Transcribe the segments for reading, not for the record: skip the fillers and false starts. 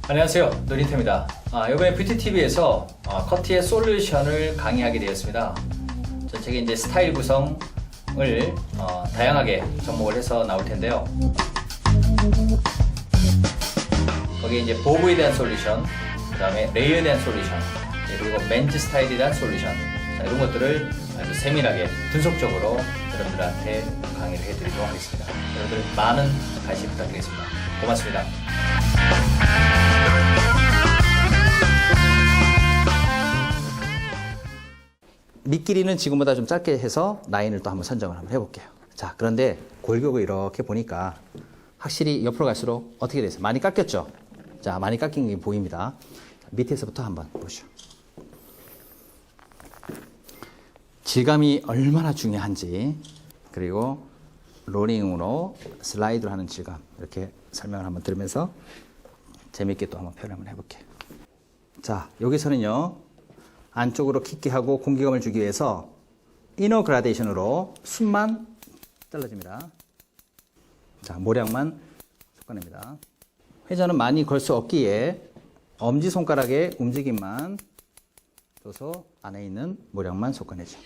안녕하세요, 노린태입니다. 이번에 뷰티TV에서 커트의 솔루션을 강의하게 되었습니다. 전 책에 이제 스타일 구성을 다양하게 접목을 해서 나올 텐데요. 거기에 이제 보브에 대한 솔루션, 그 다음에 레이어에 대한 솔루션, 그리고 맨즈 스타일에 대한 솔루션, 이런 것들을 아주 세밀하게 분석적으로 여러분들한테 강의를 해드리도록 하겠습니다. 여러분들 많은 관심 부탁드리겠습니다. 고맙습니다. 밑길이는 지금보다 좀 짧게 해서 라인을 또 한번 선정을 한번 해볼게요. 자, 그런데 골격을 이렇게 보니까 확실히 옆으로 갈수록 어떻게 됐어요? 많이 깎였죠? 자, 많이 깎인 게 보입니다. 밑에서부터 한번 보시죠. 질감이 얼마나 중요한지, 그리고 롤링으로 슬라이드를 하는 질감, 이렇게 설명을 한번 들으면서 재밌게 또 한번 표현 한번 해볼게요. 자, 여기서는요, 안쪽으로 깊게 하고 공기감을 주기 위해서 이너 그라데이션으로 숨만 잘라줍니다. 자, 모량만 섞어냅니다. 회전은 많이 걸 수 없기에 엄지손가락의 움직임만 줘서 안에 있는 모량만 솎아내죠.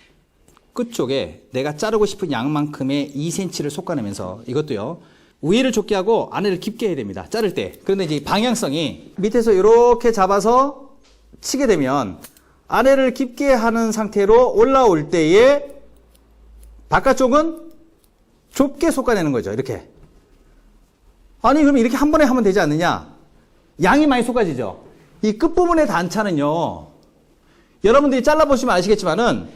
끝쪽에 내가 자르고 싶은 양만큼의 2cm를 솎아내면서 이것도요, 위를 좁게 하고 안에를 깊게 해야 됩니다. 자를 때. 그런데 이제 방향성이 밑에서 이렇게 잡아서 치게 되면 아래를 깊게 하는 상태로 올라올 때에 바깥쪽은 좁게 솎아내는 거죠. 이렇게. 아니, 그럼 이렇게 한 번에 하면 되지 않느냐? 양이 많이 솎아지죠. 이 끝부분의 단차는요, 여러분들이 잘라보시면 아시겠지만은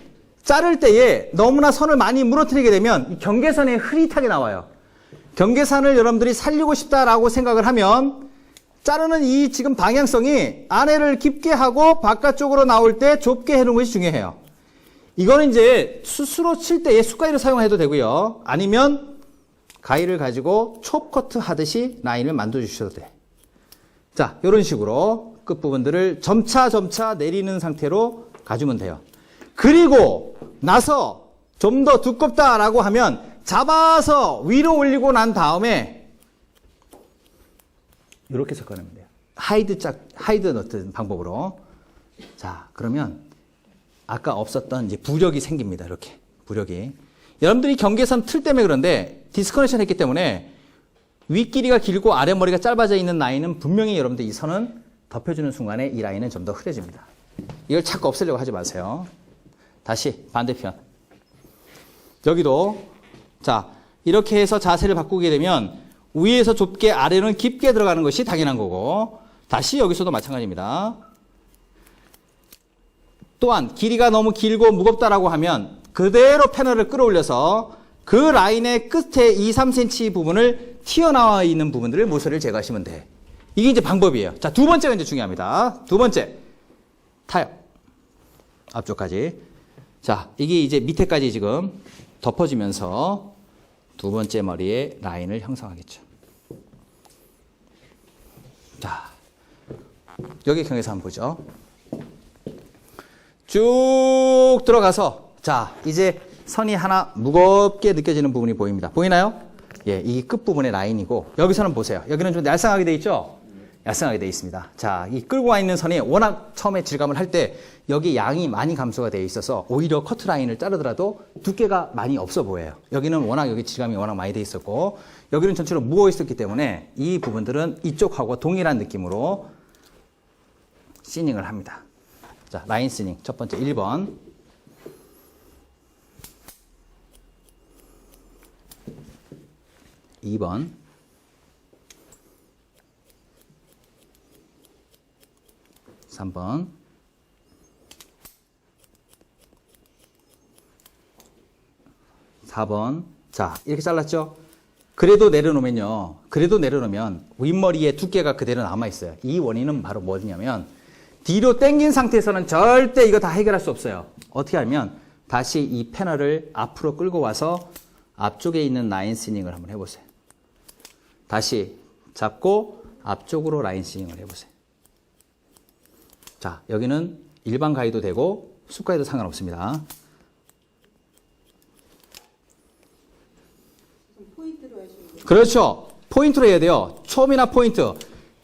자를 때에 너무나 선을 많이 무너뜨리게 되면 이 경계선이 흐릿하게 나와요. 경계선을 여러분들이 살리고 싶다라고 생각을 하면 자르는 이 지금 방향성이 안에를 깊게 하고 바깥쪽으로 나올 때 좁게 해놓은 것이 중요해요. 이거는 이제 스스로 칠 때에 숟가위를 사용해도 되고요. 아니면 가위를 가지고 촉커트 하듯이 라인을 만들어 주셔도 돼. 자, 이런 식으로 끝부분들을 점차 내리는 상태로 가주면 돼요. 그리고 나서 좀 더 두껍다라고 하면 잡아서 위로 올리고 난 다음에 이렇게 섞어내면 돼요. 하이드 넣던 방법으로. 자, 그러면 아까 없었던 이제 부력이 생깁니다. 이렇게 부력이. 여러분들이 경계선 틀 때문에 그런데 디스커넥션 했기 때문에 윗길이가 길고 아랫머리가 짧아져 있는 라인은 분명히 여러분들 이 선은 덮여주는 순간에 이 라인은 좀 더 흐려집니다. 이걸 자꾸 없애려고 하지 마세요. 다시 반대편. 여기도 자, 이렇게 해서 자세를 바꾸게 되면 위에서 좁게 아래는 깊게 들어가는 것이 당연한 거고, 다시 여기서도 마찬가지입니다. 또한 길이가 너무 길고 무겁다라고 하면 그대로 패널을 끌어올려서 그 라인의 끝에 2, 3cm 부분을 튀어나와 있는 부분들을 모서리를 제거하시면 돼. 이게 이제 방법이에요. 자, 두 번째가 이제 중요합니다. 두 번째. 타협. 앞쪽까지. 자, 이게 이제 밑에까지 지금 덮어지면서 두 번째 머리에 라인을 형성하겠죠. 자, 여기 경계선 한번 보죠. 쭉 들어가서, 자, 이제 선이 하나 무겁게 느껴지는 부분이 보입니다. 보이나요? 예, 이 끝부분의 라인이고, 여기서는 보세요. 여기는 좀 얄쌍하게 돼 있죠? 얄쌍하게 돼 있습니다. 자, 이 끌고 와 있는 선이 워낙 처음에 질감을 할 때 여기 양이 많이 감소가 되어 있어서 오히려 커트 라인을 자르더라도 두께가 많이 없어 보여요. 여기는 워낙 여기 질감이 워낙 많이 돼 있었고, 여기는 전체로 무어 있었기 때문에 이 부분들은 이쪽하고 동일한 느낌으로 시닝을 합니다. 자, 라인 시닝 첫 번째 1번. (2번) 3번, 4번. 자, 이렇게 잘랐죠? 그래도 내려놓으면 윗머리의 두께가 그대로 남아있어요. 이 원인은 바로 뭐냐면 뒤로 당긴 상태에서는 절대 이거 다 해결할 수 없어요. 어떻게 하면 다시 이 패널을 앞으로 끌고 와서 앞쪽에 있는 라인 시닝을 한번 해보세요. 다시 잡고 앞쪽으로 라인 시닝을 해보세요. 자, 여기는 일반 가위도 되고 숟가위도 상관없습니다. 포인트로 하시는 거예요? 그렇죠. 포인트로 해야 돼요. 촘이나 포인트.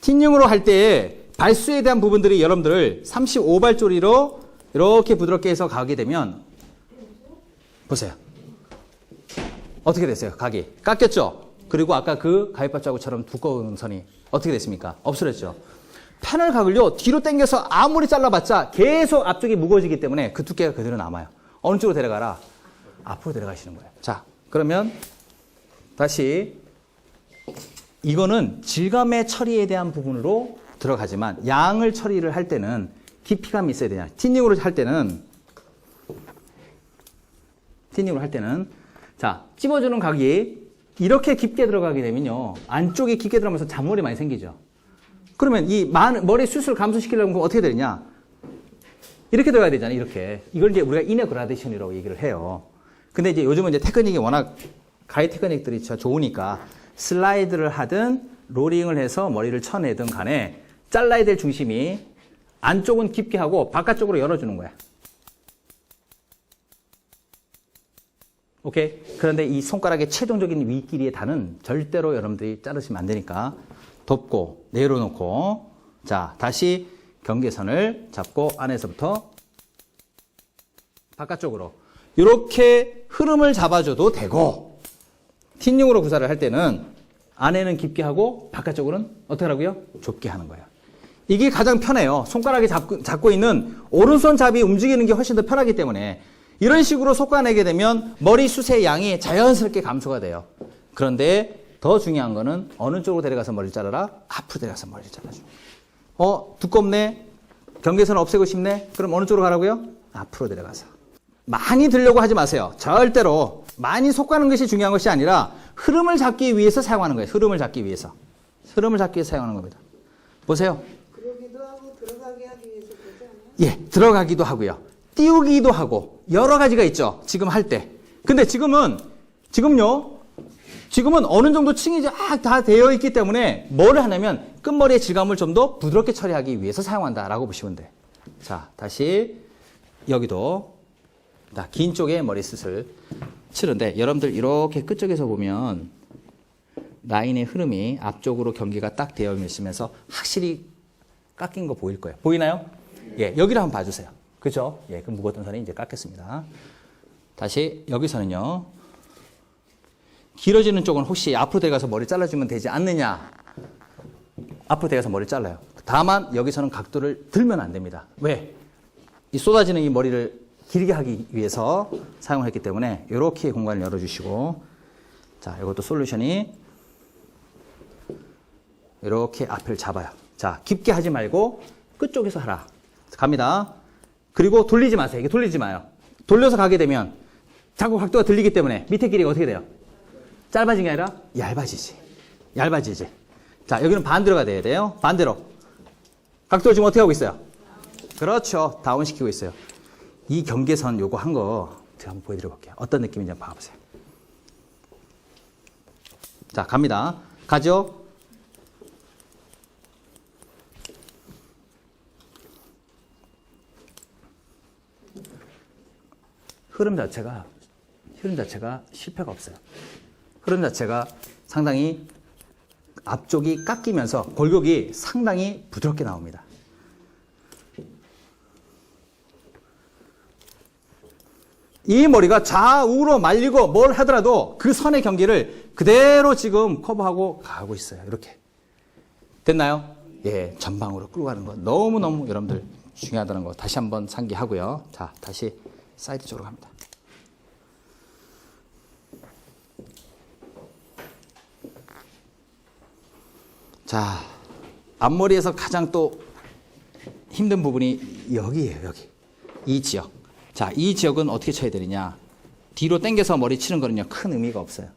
틴닝으로 할 때 발수에 대한 부분들이 여러분들 35발조리로 이렇게 부드럽게 해서 가게 되면 보세요. 어떻게 됐어요? 각이 깎였죠? 그리고 아까 그 가위바짝처럼 두꺼운 선이 어떻게 됐습니까? 없어졌죠? 패널 각을요 뒤로 당겨서 아무리 잘라봤자 계속 앞쪽이 무거워지기 때문에 그 두께가 그대로 남아요. 어느 쪽으로 데려가라? 앞으로 데려가시는 거예요. 자, 그러면 다시 이거는 질감의 처리에 대한 부분으로 들어가지만 양을 처리를 할 때는 깊이감이 있어야 되냐. 틴닝으로 할 때는 자, 찝어주는 각이 이렇게 깊게 들어가게 되면요 안쪽이 깊게 들어가면서 잔머리 많이 생기죠. 그러면 이 머리 숱을 감소시키려면 어떻게 되냐? 이렇게 들어가야 되잖아요. 이렇게. 이걸 이제 우리가 이너 그라데이션이라고 얘기를 해요. 근데 이제 요즘은 이제 테크닉이 워낙 가위 테크닉들이 진짜 좋으니까 슬라이드를 하든 롤링을 해서 머리를 쳐내든 간에 잘라야 될 중심이 안쪽은 깊게 하고 바깥쪽으로 열어주는 거야. 오케이? 그런데 이 손가락의 최종적인 위길이의 단은 절대로 여러분들이 자르시면 안 되니까 덮고 내려놓고 자 다시 경계선을 잡고 안에서부터 바깥쪽으로 이렇게 흐름을 잡아줘도 되고 틴닝으로 구사를 할 때는 안에는 깊게 하고 바깥쪽으로는 어떻게 하라고요? 좁게 하는 거예요. 이게 가장 편해요. 손가락이 잡고 있는 오른손 잡이 움직이는 게 훨씬 더 편하기 때문에 이런 식으로 솎아내게 되면 머리숱의 양이 자연스럽게 감소가 돼요. 그런데 더 중요한 거는 어느 쪽으로 데려가서 머리를 자르라? 앞으로 데려가서 머리를 잘라줘. 두껍네? 경계선을 없애고 싶네? 그럼 어느 쪽으로 가라고요? 앞으로 데려가서. 많이 들려고 하지 마세요. 절대로. 많이 솎아내는 것이 중요한 것이 아니라 흐름을 잡기 위해서 사용하는 거예요. 흐름을 잡기 위해서. 흐름을 잡기 위해서 사용하는 겁니다. 보세요. 그러기도 하고 들어가게 하기 위해서 그러지 않아요? 예, 들어가기도 하고요. 띄우기도 하고 여러 가지가 있죠. 지금 할 때. 근데 지금은 어느 정도 층이 다 되어 있기 때문에 뭐를 하냐면 끝머리의 질감을 좀 더 부드럽게 처리하기 위해서 사용한다라고 보시면 돼. 자, 다시 여기도 긴 쪽에 머리숱을 치는데 여러분들 이렇게 끝쪽에서 보면 라인의 흐름이 앞쪽으로 경계가 딱 되어 있으면서 확실히 깎인 거 보일 거예요. 보이나요? 예, 여기를 한번 봐주세요. 그죠? 예, 그 무거웠던 선이 이제 깎였습니다. 다시 여기서는요. 길어지는 쪽은 혹시 앞으로 들어가서 머리 잘라주면 되지 않느냐? 앞으로 들어가서 머리 잘라요. 다만 여기서는 각도를 들면 안 됩니다. 왜? 이 쏟아지는 이 머리를 길게 하기 위해서 사용했기 때문에 이렇게 공간을 열어주시고 자, 이것도 솔루션이 이렇게 앞을 잡아요. 자, 깊게 하지 말고 끝쪽에서 하라. 갑니다. 그리고 돌리지 마세요. 이게 돌리지 마요. 돌려서 가게 되면 자꾸 각도가 들리기 때문에 밑에 길이가 어떻게 돼요? 짧아진 게 아니라 얇아지지. 자, 여기는 반대로 가야 돼요. 반대로. 각도 지금 어떻게 하고 있어요? 그렇죠. 다운시키고 있어요. 이 경계선 요거 한 거 제가 한번 보여드려 볼게요. 어떤 느낌인지 한번 봐보세요. 자, 갑니다. 가죠? 흐름 자체가 실패가 없어요. 흐름 자체가 상당히 앞쪽이 깎이면서 골격이 상당히 부드럽게 나옵니다. 이 머리가 좌우로 말리고 뭘 하더라도 그 선의 경계를 그대로 지금 커버하고 가고 있어요. 이렇게. 됐나요? 예, 전방으로 끌고 가는 거 너무너무 여러분들 중요하다는 거 다시 한번 상기하고요. 자, 다시 사이드 쪽으로 갑니다. 자, 앞머리에서 가장 또 힘든 부분이 여기예요, 여기. 이 지역. 자, 이 지역은 어떻게 쳐야 되느냐. 뒤로 당겨서 머리 치는 거는요, 큰 의미가 없어요.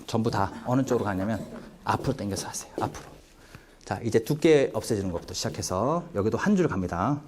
전부 다 어느 쪽으로 가냐면 앞으로 당겨서 하세요, 앞으로. 자, 이제 두께 없애지는 것부터 시작해서 여기도 한 줄 갑니다.